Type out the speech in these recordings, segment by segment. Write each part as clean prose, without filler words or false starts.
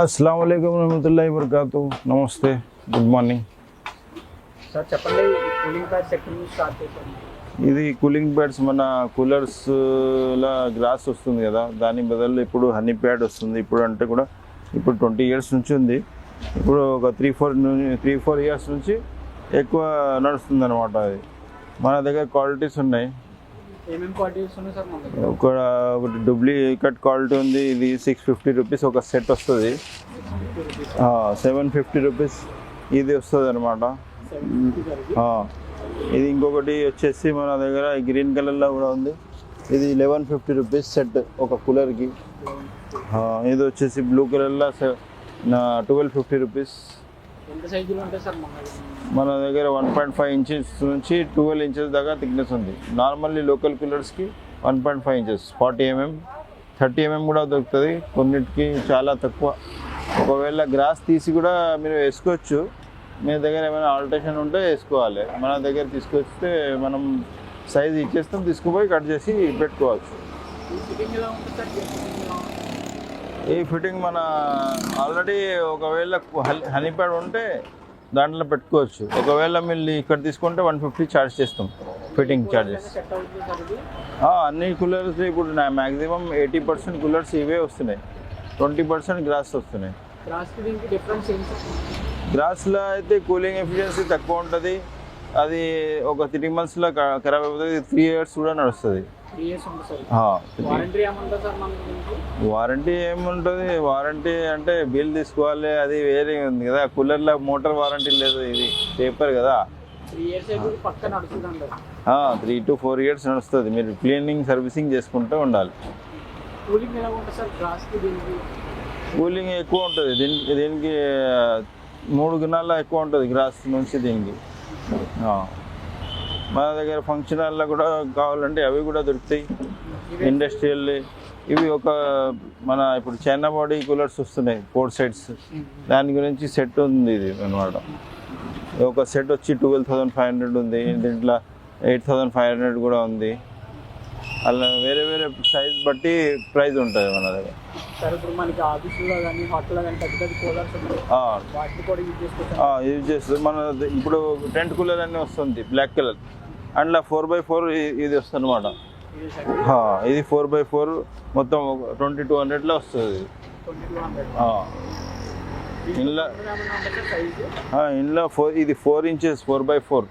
अस्सलाम वालेकुम रहमतुल्लाहि वबरकातुहू. నమస్తే, గుడ్ మార్నింగ్ సార్. చెప్పండి, కూలింగ్ ప్యాడ్స్ ఎక్కడి నుంచి స్టార్ట్ చేశారు? ఇది కూలింగ్ ప్యాడ్స్ మన కూలర్స్లా గ్లాస్ వస్తుంది కదా, దాని బదులు ఇప్పుడు హనీ ప్యాడ్ వస్తుంది. ఇప్పుడు అంటే కూడా ఇప్పుడు 20 years నుంచి ఉంది. ఇప్పుడు ఒక 3-4 years నుంచి ఎక్కువ నడుస్తుంది అనమాట. అది మన దగ్గర క్వాలిటీస్ ఉన్నాయి. ఏమేమి క్వాలిటీస్ ఉన్నాయి సార్ మన దగ్గర? ఒకటి డూప్లికేట్ క్వాలిటీ ఉంది. ఇది 650 రూపీస్ ఒక సెట్ వస్తుంది. 750 రూపీస్ ఇది వస్తుంది అనమాట. ఇది ఇంకొకటి వచ్చేసి మన దగ్గర గ్రీన్ కలర్లో కూడా ఉంది. ఇది 1150 రూపీస్ సెట్ ఒక కూలర్కి. ఇది వచ్చేసి బ్లూ కలర్లో 1250 రూపీస్. ఎంత సైజులో ఉంటాయి సార్ మన దగ్గర 1.5 inches నుంచి 12 inches దాకా థిక్నెస్ ఉంది. నార్మల్లీ లోకల్ కూలర్స్కి 1.5 inches, 40 mm, 30 mm కూడా దొరుకుతుంది. కొన్నిటికి చాలా తక్కువ. ఒకవేళ గ్రాస్ తీసి కూడా మీరు వేసుకోవచ్చు. మీ దగ్గర ఏమైనా ఆల్టరేషన్ ఉంటే వేసుకోవాలి. మన దగ్గర తీసుకొస్తే మనం సైజ్ ఇచ్చేస్తాం, తీసుకుపోయి కట్ చేసి పెట్టుకోవచ్చు. ఈ ఫిట్టింగ్ మన ఆల్రెడీ ఒకవేళ హనీ ప్యాడ్ ఉంటే దాంట్లో పెట్టుకోవచ్చు. ఒకవేళ మీరు ఇక్కడ తీసుకుంటే 150 ఛార్జ్ చేస్తాం, ఫిట్టింగ్ ఛార్జెస్. అన్ని కూలర్స్ ఇప్పుడు మ్యాక్సిమం 80% కూలర్స్ ఇవే వస్తున్నాయి, 20% గ్రాస్ వస్తున్నాయి. గ్రాస్లో అయితే కూలింగ్ ఎఫిషియన్సీ తక్కువ ఉంటుంది. అది ఒక 3 monthsలో ఖరాబ్ అయిపోతుంది. 3 years కూడా నడుస్తుంది. వారంటీ ఏముంటుంది? వారంటీ అంటే బిల్ తీసుకోవాలి, అది వేరే ఉంది కదా. కూలర్లో మోటార్ వారంటీ లేదు, ఇది పేపర్ కదా. 3 to 4 years నడుస్తుంది. మీరు క్లీనింగ్ సర్వీసింగ్ చేసుకుంటూ ఉండాలి. కూలింగ్ ఎక్కువ ఉంటుంది. దీనికి 3 గుణాల ఎక్కువ ఉంటుంది గ్రాస్ నుంచి దీనికి. మన దగ్గర ఫంక్షన్ హాల్లో కూడా కావాలంటే అవి కూడా దొరుకుతాయి. ఇండస్ట్రియల్ ఇవి ఒక మన ఇప్పుడు చైనా బాడీ కూలర్స్ వస్తున్నాయి 4 sides. దాని గురించి సెట్ ఉంది ఇది అనమాట. ఒక సెట్ వచ్చి 12,500 ఉంది. దీంట్లో 8,500 కూడా ఉంది. అలా వేరే వేరే సైజ్ బట్టి ప్రైస్ ఉంటుంది మన దగ్గర. యూజ్ చేస్తుంది. మన ఇప్పుడు టెంట్ కూలర్ అన్నీ వస్తుంది బ్లాక్ కలర్. అందులో 4x4 ఇది వస్తుంది అనమాట. ఇది 4x4 మొత్తం 2200లో వస్తుంది. ఇంట్లో ఇది 4 inches 4x4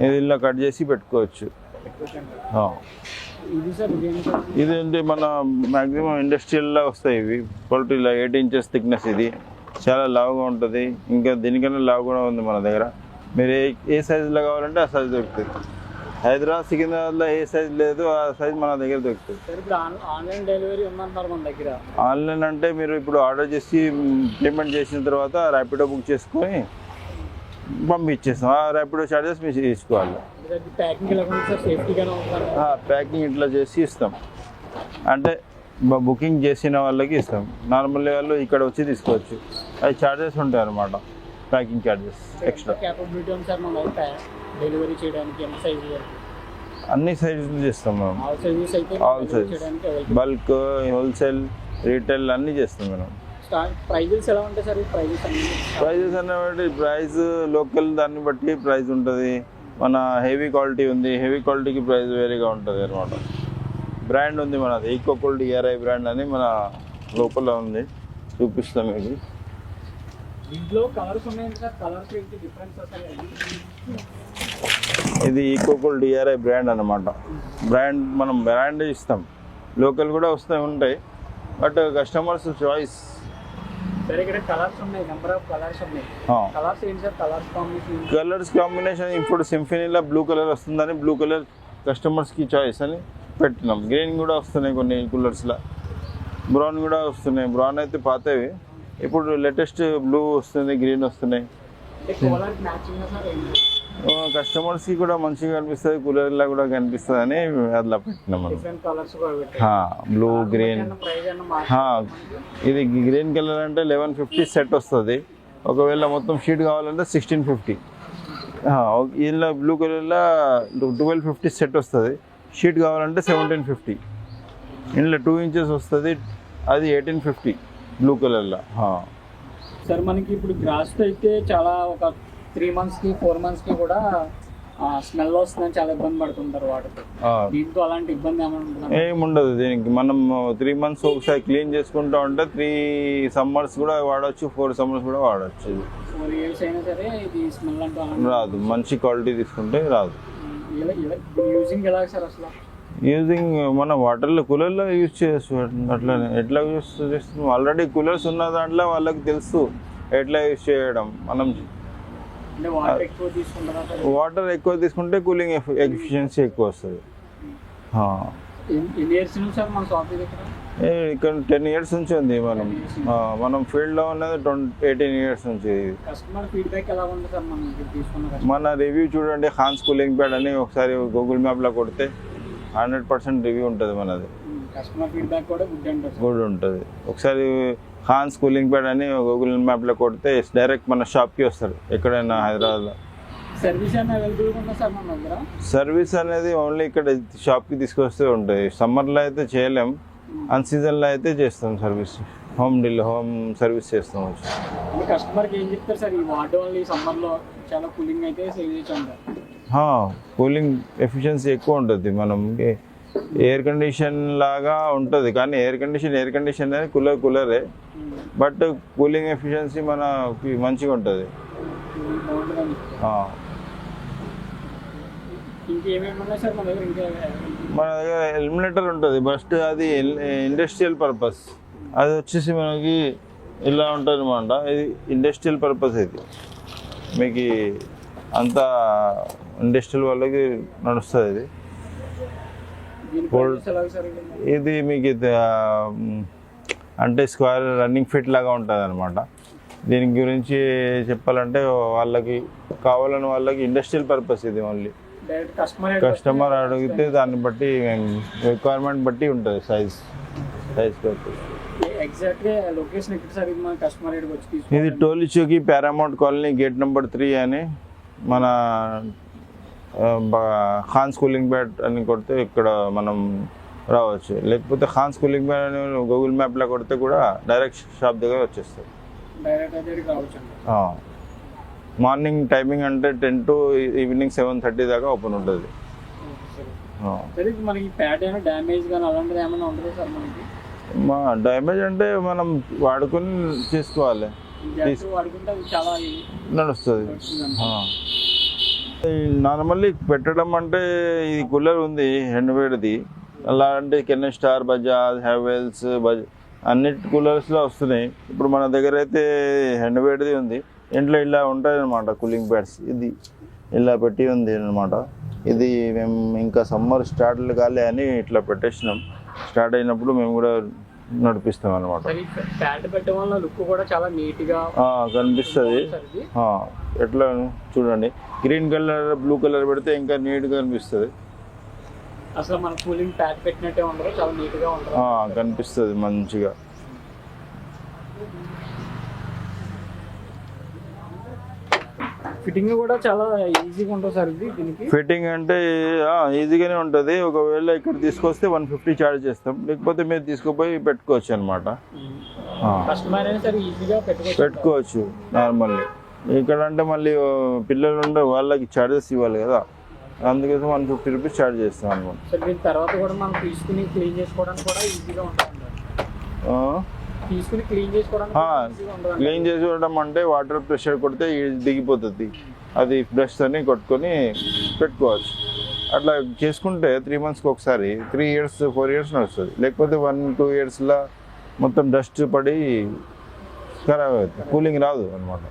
ఇది ఇలా కట్ చేసి పెట్టుకోవచ్చు. ఇది అంటే మన మ్యాక్సిమం ఇండస్ట్రియల్లో వస్తాయి ఇవి. క్వాలిటీలో 8 inches థిక్నెస్. ఇది చాలా లావుగా ఉంటుంది. ఇంకా దీనికన్నా లావు కూడా ఉంది మన దగ్గర. మీరు ఏ సైజులో కావాలంటే ఆ సైజు దొరుకుతుంది. హైదరాబాద్ సికింద్రాబాద్లో ఏ సైజు లేదు, ఆ సైజ్ మన దగ్గర దొరుకుతుంది. ఆన్లైన్ డెలివరీ ఉందంటారు మన దగ్గర. ఆన్లైన్ అంటే మీరు ఇప్పుడు ఆర్డర్ చేసి పేమెంట్ చేసిన తర్వాత ర్యాపిడో బుక్ చేసుకొని పంపించేస్తాం. ఆ ర్యాపిడో ఛార్జెస్ మీరు తీసుకోవాలి. ప్యాకింగ్ ఇట్లా చేసి ఇస్తాం. అంటే బుకింగ్ చేసిన వాళ్ళకి ఇస్తాం. నార్మల్ వాళ్ళు ఇక్కడ వచ్చి తీసుకోవచ్చు. అవి ఛార్జెస్ ఉంటాయి అన్నమాట, ప్యాకింగ్ ఛార్జెస్ ఎక్స్ట్రా. డెలివరీ చేయడానికి ఎంత సైజు? అన్ని సైజులు చేస్తాం మేము. All sizes, bulk, wholesale, retail అన్నీ చేస్తాం మేము. ప్రైజెస్ ఎలా ఉంటాయి సార్? ప్రైజెస్ అనేవి ప్రైస్ లోకల్ దాన్ని బట్టి ప్రైస్ ఉంటుంది. మన హెవీ క్వాలిటీ ఉంది, హెవీ క్వాలిటీకి ప్రైస్ వేరేగా ఉంటుంది అనమాట. బ్రాండ్ ఉంది మనది, ఈకోకూల్ DRI బ్రాండ్ అని మన లోపల ఉంది, చూపిస్తాం మీకు. ఇది ఈకోకూల్ DRI బ్రాండ్ అనమాట. మనం బ్రాండ్ ఇస్తాం. లోకల్ కూడా ఉంటాయి, but customers choice. Colours combination ఇప్పుడు సింఫనీలో బ్లూ కలర్ వస్తుందని బ్లూ కలర్ కస్టమర్స్కి చాయిస్ అని పెట్టినాం. గ్రీన్ కూడా వస్తున్నాయి కొన్ని కూలర్స్లో, బ్రౌన్ కూడా వస్తున్నాయి. బ్రౌన్ అయితే పాతవి, ఇప్పుడు లేటెస్ట్ బ్లూ వస్తుంది, గ్రీన్ వస్తున్నాయి. కస్టమర్స్కి కూడా మంచిగా కనిపిస్తుంది, కూలర్లా కూడా కనిపిస్తుంది అని అట్లా పెట్టినాం మనం. Blue, green. ఇది గ్రీన్ కలర్ అంటే 1150 సెట్ వస్తుంది. ఒకవేళ మొత్తం షీట్ కావాలంటే 1650. ఇలా బ్లూ కలర్లో 1250 సెట్ వస్తుంది. షీట్ కావాలంటే 1750. ఇందులో 2 inches వస్తుంది, అది 1850. బ్లూ కలర్లో. సార్ మనకి ఇప్పుడు గ్రాస్తో అయితే చాలా ఒక 3 monthsకి 4 monthsకి కూడా స్మెల్ వస్తుందని చాలా ఇబ్బంది పడుతుంటారు వాటితో. దీంతో అలాంటి ఇబ్బంది ఏమైనా ఉంటుందా? ఏముండదు దీనికి. మనం 3 months ఒకసారి క్లీన్ చేసుకుంటా ఉంటే 3 summers కూడా వాడచ్చు, 4 summers కూడా వాడచ్చు. 4 years అయినా సరే ఇది స్మెల్ అంటూ రాదు. మంచి క్వాలిటీ తీసుకుంటే రాదు. యూజింగ్ ఎలా సార్ అసలు? యూజింగ్ మన వాటర్లో కూలర్లో యూజ్ చేయొచ్చు. అట్లనే ఎట్లా యూజ్ చేస్తున్నాం, ఆల్రెడీ కూలర్స్ ఉన్న దాంట్లో వాళ్ళకి తెలుసు ఎట్లా యూజ్ చేయడం. మనం అంటే వాటర్ ఎక్కువ తీసుకుంటారా? వాటర్ ఎక్కువ తీసుకుంటే కూలింగ్ ఎఫిషియన్సీ ఎక్కువ వస్తుంది. ఎన్ని ఇయర్స్ నుంచి సార్ మన షాప్ దగ్గర? ఇక్కడ 10 years నుంచి ఉంది. మనం ఫీల్డ్లో ఉన్నది 18 years నుంచి. కస్టమర్ ఫీడ్బ్యాక్ ఎలా ఉంది సార్ మనం తీసుకున్న? మన రివ్యూ చూడండి, హాన్స్ కూలింగ్ ప్యాడ్ అని ఒకసారి గూగుల్ మ్యాప్లో కొడితే 100% రివ్యూ ఉంటుంది మనది. కస్టమర్ ఫీడ్బ్యాక్ కూడా గుడ్ ఉంటుంది. ఒకసారి హాన్స్ కూలింగ్ ప్యాడ్ అని గూగుల్ మ్యాప్లో కొడితే డైరెక్ట్ మన షాప్కి వస్తారు ఎక్కడైనా హైదరాబాద్లో. సర్వీస్ అనేది అవైలబుల్గా ఉందా సార్ మన దగ్గర? సర్వీస్ అనేది ఓన్లీ ఇక్కడ షాప్కి తీసుకొస్తే ఉంటుంది. సమ్మర్లో అయితే చేయలేం, అన్ సీజన్లో అయితే చేస్తాం సర్వీస్. హోమ్ సర్వీస్ చేస్తాం. కస్టమర్కి ఏం చెప్తారు సార్? ఈ వాటర్ ఓన్లీ సమ్మర్లో చాలా కూలింగ్ అయితే సేవ్ చేయొచ్చు. కూలింగ్ ఎఫిషియన్సీ ఎక్కువ ఉంటుంది. మనం ఎయిర్ కండిషన్ లాగా ఉంటుంది, కానీ ఎయిర్ కండిషన్ అనేది కూలరే, బట్ కూలింగ్ ఎఫిషియన్సీ మనకి మంచిగా ఉంటుంది. మన దగ్గర ఎలిమినేటర్ ఉంటుంది బస్ట్, అది ఇండస్ట్రియల్ పర్పస్. అది వచ్చేసి మనకి ఇలా ఉంటుంది అన్నమాట. ఇది ఇండస్ట్రియల్ పర్పస్. ఇది మీకు అంతా ఇండస్ట్రియల్ వాళ్ళకి నడుస్తుంది. ఇది మీకు అంటే స్క్వేర్ రన్నింగ్ ఫిట్ లాగా ఉంటుంది అనమాట. దీని గురించి చెప్పాలంటే వాళ్ళకి కావాలని వాళ్ళకి ఇండస్ట్రియల్ పర్పస్. ఇది ఓన్లీ కస్టమర్ అడిగితే దాన్ని బట్టి మేము రిక్వైర్మెంట్ బట్టి ఉంటుంది సైజ్ పర్పస్. ఇది Tolichowki Paramount colony gate number 3 అని మన హాన్స్ కూలింగ్ ప్యాడ్ అని కొడితే ఇక్కడ మనం రావచ్చు. లేకపోతే హాన్స్ కూలింగ్ ప్యాడ్ అని గూగుల్ మ్యాప్లో కొడితే కూడా డైరెక్ట్ షాప్ దగ్గర వచ్చేస్తుంది. మార్నింగ్ టైమింగ్ అంటే 10 to ఈవినింగ్ 7:30 దాకా ఓపెన్ ఉంటుంది. డ్యామేజ్ అంటే మనం వాడుకొని చేసుకోవాలి, నడుస్తుంది. నార్మల్లీ పెట్టడం అంటే ఇది కూలర్ ఉంది హ్యాండ్మేడ్ది. అలాంటి కెనెన్ స్టార్, బజాజ్, హ్యావెల్స్, అన్నిటి కూలర్స్లో వస్తున్నాయి. ఇప్పుడు మన దగ్గర అయితే హ్యాండ్మేడ్ది ఉంది. ఇంట్లో ఇలా ఉంటుంది అనమాట కూలింగ్ ప్యాడ్స్. ఇది ఇలా పెట్టి ఉంది అనమాట. ఇది మేము ఇంకా సమ్మర్ స్టార్ట్ కాలే అని ఇట్లా పెట్టేసినాం. స్టార్ట్ అయినప్పుడు మేము కూడా నడిపిస్తాం అనమాట. కనిపిస్తుంది. ఎట్లా చూడండి, గ్రీన్ కలర్, బ్లూ కలర్ పెడితే ఇంకా నీట్గా కనిపిస్తుంది. అసలు మన కూలింగ్ ప్యాడ్ పెట్టినట్టే ఉండదు, చాలా నీట్గా ఉంటుంది, కనిపిస్తుంది మంచిగా. ఫిట్టింగ్ కూడా చాలా ఈజీగా ఉంటుంది సార్. ఇది దీనికి ఫిట్టింగ్ అంటే ఈజీగానే ఉంటుంది. ఒకవేళ ఇక్కడ తీసుకొస్తే 150 ఛార్జ్ చేస్తాం, లేకపోతే మీరు తీసుకుపోయి పెట్టుకోవచ్చు అనమాట. కస్టమర్ అయినా సరే ఈజీగా పెట్టుకోవచ్చు. నార్మల్లీ ఇక్కడ అంటే మళ్ళీ పిల్లలు ఉండే వాళ్ళకి ఛార్జెస్ ఇవ్వాలి కదా, అందుకోసం 150 రూపీస్ ఛార్జ్ చేస్తాం అనమాట. సార్ దీని తర్వాత కూడా మనం తీసుకుని క్లీన్ చేసుకోవడానికి కూడా ఈజీగా ఉంటుంది. క్లీన్ చేసుకోవడం అంటే వాటర్ ప్రెషర్ కొడితే దిగిపోతుంది. అది బ్రష్తోని కొట్టుకొని పెట్టుకోవచ్చు. అట్లా చేసుకుంటే 3 monthsకి ఒకసారి 3 years 4 years నడుస్తుంది. లేకపోతే 1-2 yearsలో మొత్తం డస్ట్ పడి ఖరాబ్ అవుతుంది, కూలింగ్ రాదు అనమాట.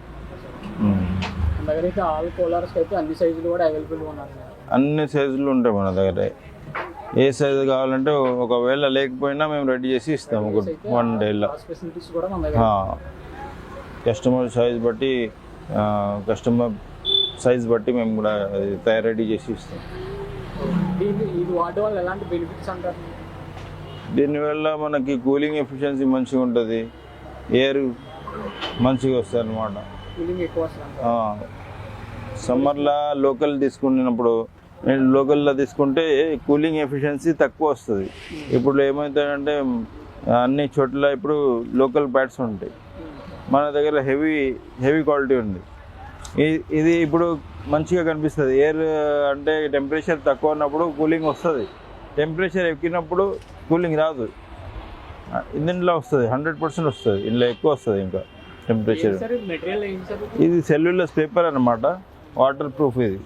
అన్ని సైజులు ఉంటాయి మన దగ్గర. ఏ సైజు కావాలంటే ఒకవేళ లేకపోయినా మేము రెడీ చేసి ఇస్తాము 1 dayలో. కస్టమర్ సైజ్ బట్టి మేము కూడా రెడీ చేసి ఇస్తాం. దీనివల్ల మనకి కూలింగ్ ఎఫిషియన్సీ మంచిగా ఉంటుంది, ఎయిర్ మంచిగా వస్తుంది అనమాట. సమ్మర్లో లోకల్ తీసుకున్నప్పుడు లోకల్లో తీసుకుంటే కూలింగ్ ఎఫిషియన్సీ తక్కువ వస్తుంది. ఇప్పుడు ఏమవుతుందంటే అన్ని చోట్ల ఇప్పుడు లోకల్ ప్యాడ్స్ ఉంటాయి. మన దగ్గర హెవీ క్వాలిటీ ఉంది. ఇది ఇప్పుడు మంచిగా కనిపిస్తుంది. ఎయిర్ అంటే టెంపరేచర్ తక్కువ ఉన్నప్పుడు కూలింగ్ వస్తుంది, టెంపరేచర్ ఎక్కినప్పుడు కూలింగ్ రాదు. ఇందులో వస్తుంది, 100% వస్తుంది. ఇందులో ఎక్కువ వస్తుంది ఇంకా టెంపరేచర్. ఇది సెల్యులస్ పేపర్ అన్నమాట, వాటర్ ప్రూఫ్ ఇది.